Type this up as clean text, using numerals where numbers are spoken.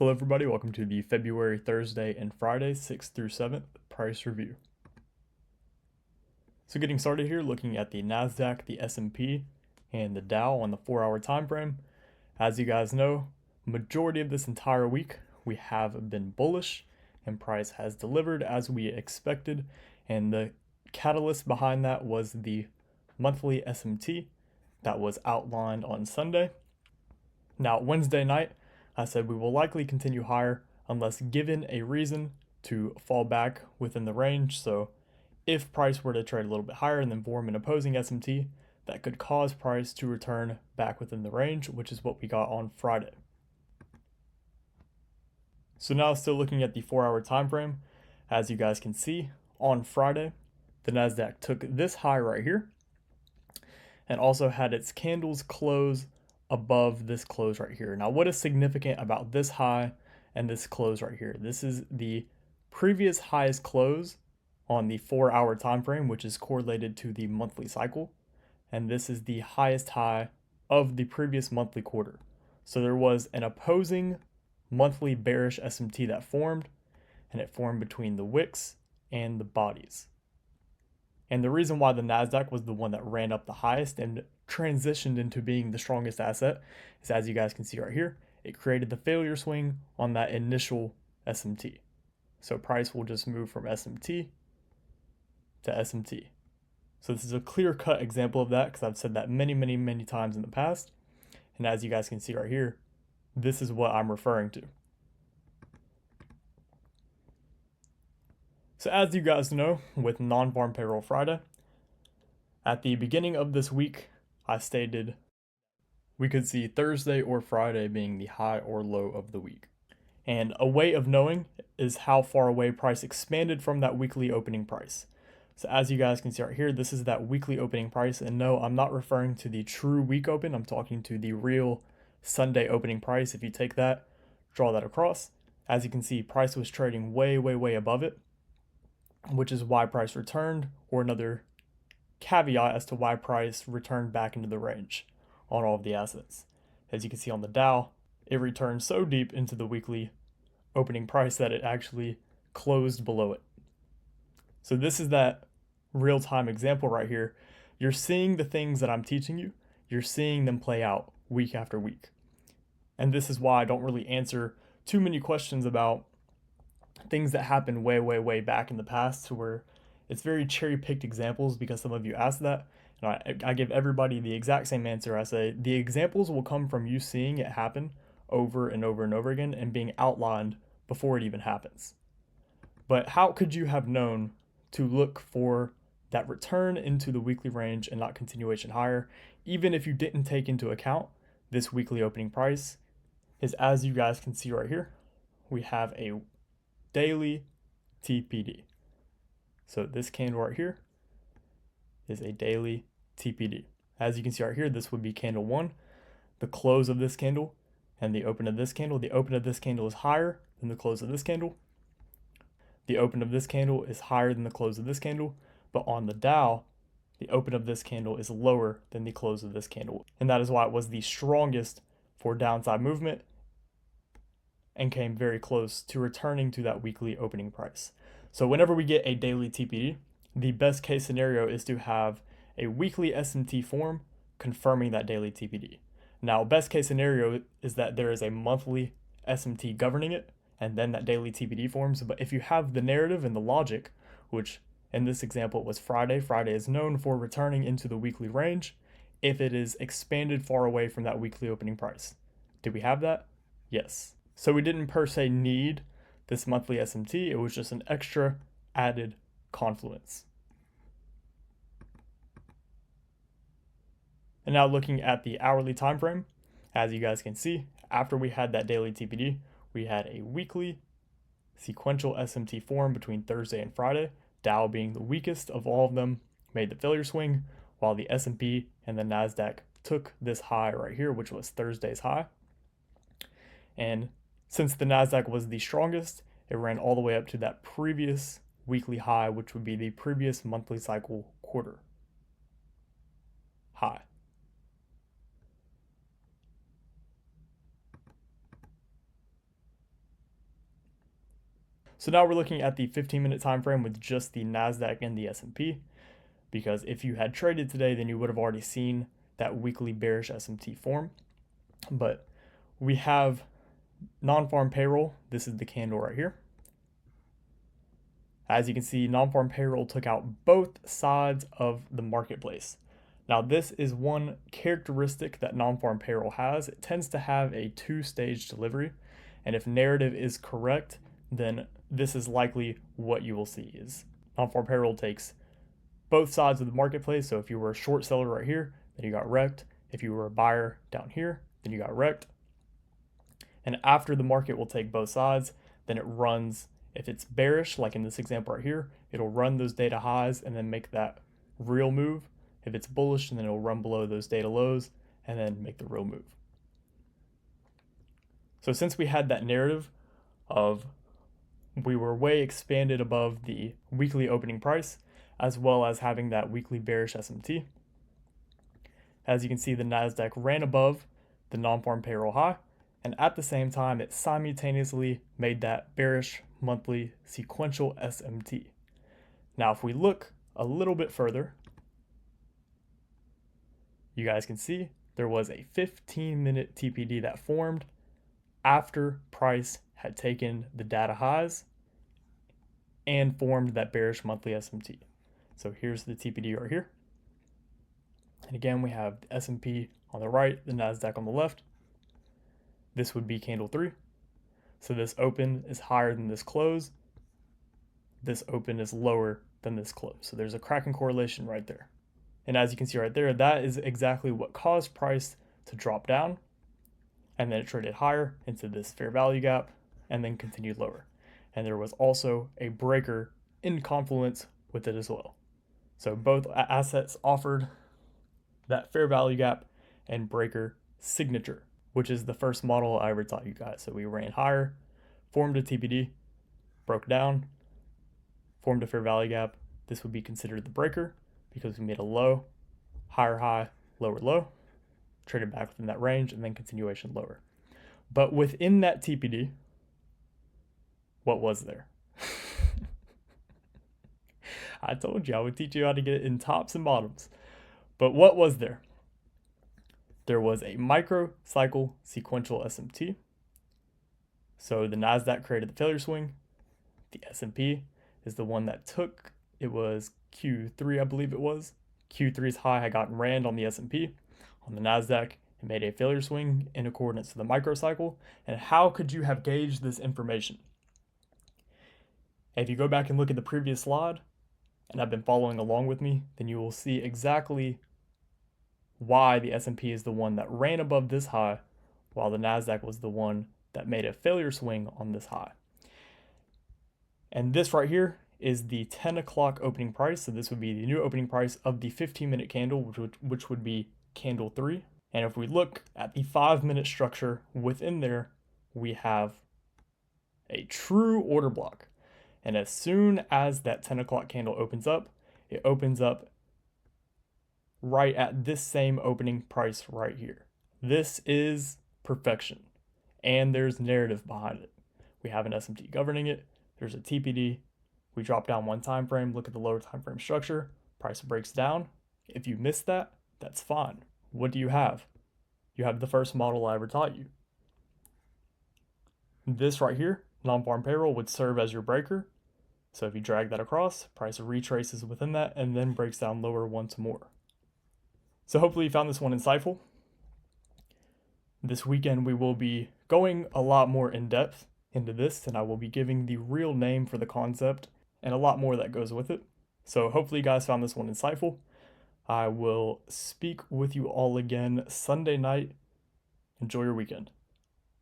Hello everybody, welcome to the February, Thursday, and Friday, 6th through 7th price review. So getting started here, looking at the NASDAQ, the S&P, and the Dow on the 4-hour time frame. As you guys know, majority of this entire week, we have been bullish, and price has delivered as we expected, and the catalyst behind that was the monthly SMT that was outlined on Sunday. Now, Wednesday night, I said we will likely continue higher unless given a reason to fall back within the range. So if price were to trade a little bit higher and then form an opposing SMT, that could cause price to return back within the range, which is what we got on Friday. So now still looking at the 4-hour time frame, as you guys can see, on Friday, the NASDAQ took this high right here and also had its candles close above this close right here. Now, what is significant about this high and this close right here? This is the previous highest close on the 4-hour time frame, which is correlated to the monthly cycle, and this is the highest high of the previous monthly quarter. So there was an opposing monthly bearish SMT that formed, and it formed between the wicks and the bodies. And the reason why the NASDAQ was the one that ran up the highest and transitioned into being the strongest asset is, as you guys can see right here, it created the failure swing on that initial SMT. So price will just move from SMT to SMT. So this is a clear-cut example of that because I've said that many times in the past. And as you guys can see right here, this is what I'm referring to. So as you guys know, with non-farm payroll Friday, at the beginning of this week, I stated we could see Thursday or Friday being the high or low of the week. And a way of knowing is how far away price expanded from that weekly opening price. So as you guys can see right here, this is that weekly opening price. And no, I'm not referring to the true week open. I'm talking to the real Sunday opening price. If you take that, draw that across, as you can see, price was trading way above it, which is why price returned, or another caveat as to why price returned back into the range on all of the assets. As you can see on the Dow, it returned so deep into the weekly opening price that it actually closed below it. So this is that real-time example right here. You're seeing the things that I'm teaching you, you're seeing them play out week after week. And this is why I don't really answer too many questions about things that happened way back in the past, to where it's very cherry-picked examples because some of you asked that. And I give everybody the exact same answer. I say the examples will come from you seeing it happen over and over again and being outlined before it even happens. But how could you have known to look for that return into the weekly range and not continuation higher, even if you didn't take into account this weekly opening price? Is, as you guys can see right here, we have a daily TPD. So this candle right here is a daily TPD. As you can see right here, this would be candle 1, the close of this candle, and the open of this candle. The open of this candle is higher than the close of this candle. The open of this candle is higher than the close of this candle, but on the Dow, the open of this candle is lower than the close of this candle. And that is why it was the strongest for downside movement and came very close to returning to that weekly opening price. So whenever we get a daily TPD, the best case scenario is to have a weekly SMT form confirming that daily TPD. Now, best case scenario is that there is a monthly SMT governing it, and then that daily TPD forms. But if you have the narrative and the logic, which in this example was Friday is known for returning into the weekly range if it is expanded far away from that weekly opening price. Did we have that? Yes. So we didn't per se need this monthly SMT, it was just an extra added confluence. And now looking at the hourly time frame, as you guys can see, after we had that daily TPD, we had a weekly sequential SMT form between Thursday and Friday, Dow being the weakest of all of them, made the failure swing, while the S&P and the NASDAQ took this high right here, which was Thursday's high. And since the NASDAQ was the strongest, it ran all the way up to that previous weekly high, which would be the previous monthly cycle quarter high. So now we're looking at the 15-minute time frame with just the NASDAQ and the S&P, because if you had traded today, then you would have already seen that weekly bearish SMT form. But we have non-farm payroll. This is the candle right here. As you can see, non-farm payroll took out both sides of the marketplace. Now, this is one characteristic that non-farm payroll has. It tends to have a two-stage delivery, and if narrative is correct, then this is likely what you will see is non-farm payroll takes both sides of the marketplace. So if you were a short seller right here, then you got wrecked. If you were a buyer down here, then you got wrecked. And after the market will take both sides, then it runs. If it's bearish, like in this example right here, it'll run those data highs and then make that real move. If it's bullish, then it'll run below those data lows and then make the real move. So since we had that narrative of we were way expanded above the weekly opening price, as well as having that weekly bearish SMT, as you can see, the NASDAQ ran above the non-farm payroll high, and at the same time, it simultaneously made that bearish monthly sequential SMT. Now, if we look a little bit further, you guys can see there was a 15-minute TPD that formed after price had taken the data highs and formed that bearish monthly SMT. So here's the TPD right here. And again, we have the S&P on the right, the NASDAQ on the left. This would be candle 3. So this open is higher than this close. This open is lower than this close. So there's a cracking correlation right there. And as you can see right there, that is exactly what caused price to drop down. And then it traded higher into this fair value gap and then continued lower. And there was also a breaker in confluence with it as well. So both assets offered that fair value gap and breaker signature, which is the first model I ever taught you guys. So we ran higher, formed a TPD, broke down, formed a fair value gap. This would be considered the breaker because we made a low, higher high, lower low, traded back within that range, and then continuation lower. But within that TPD, what was there? I told you I would teach you how to get it in tops and bottoms. But what was there? There was a micro cycle sequential SMT. So the NASDAQ created the failure swing. The S&P is the one that took, it was Q3, I believe it was. Q3's high had gotten ran on the S&P. On the NASDAQ, it made a failure swing in accordance to the microcycle. And how could you have gauged this information? If you go back and look at the previous slide, and have been following along with me, then you will see exactly why the S&P is the one that ran above this high, while the NASDAQ was the one that made a failure swing on this high. And this right here is the 10 o'clock opening price. So this would be the new opening price of the 15-minute candle, which would be candle 3. And if we look at the 5-minute structure within there, we have a true order block. And as soon as that 10 o'clock candle opens up, it opens up right at this same opening price right here. This is perfection. And there's narrative behind it. We have an SMT governing it. There's a TPD. We drop down one time frame, look at the lower time frame structure, price breaks down. If you missed that, that's fine. What do you have? You have the first model I ever taught you. This right here, non-farm payroll, would serve as your breaker. So if you drag that across, price retraces within that and then breaks down lower once more. So hopefully you found this one insightful. This weekend we will be going a lot more in depth into this, and I will be giving the real name for the concept and a lot more that goes with it. So hopefully you guys found this one insightful. I will speak with you all again Sunday night. Enjoy your weekend.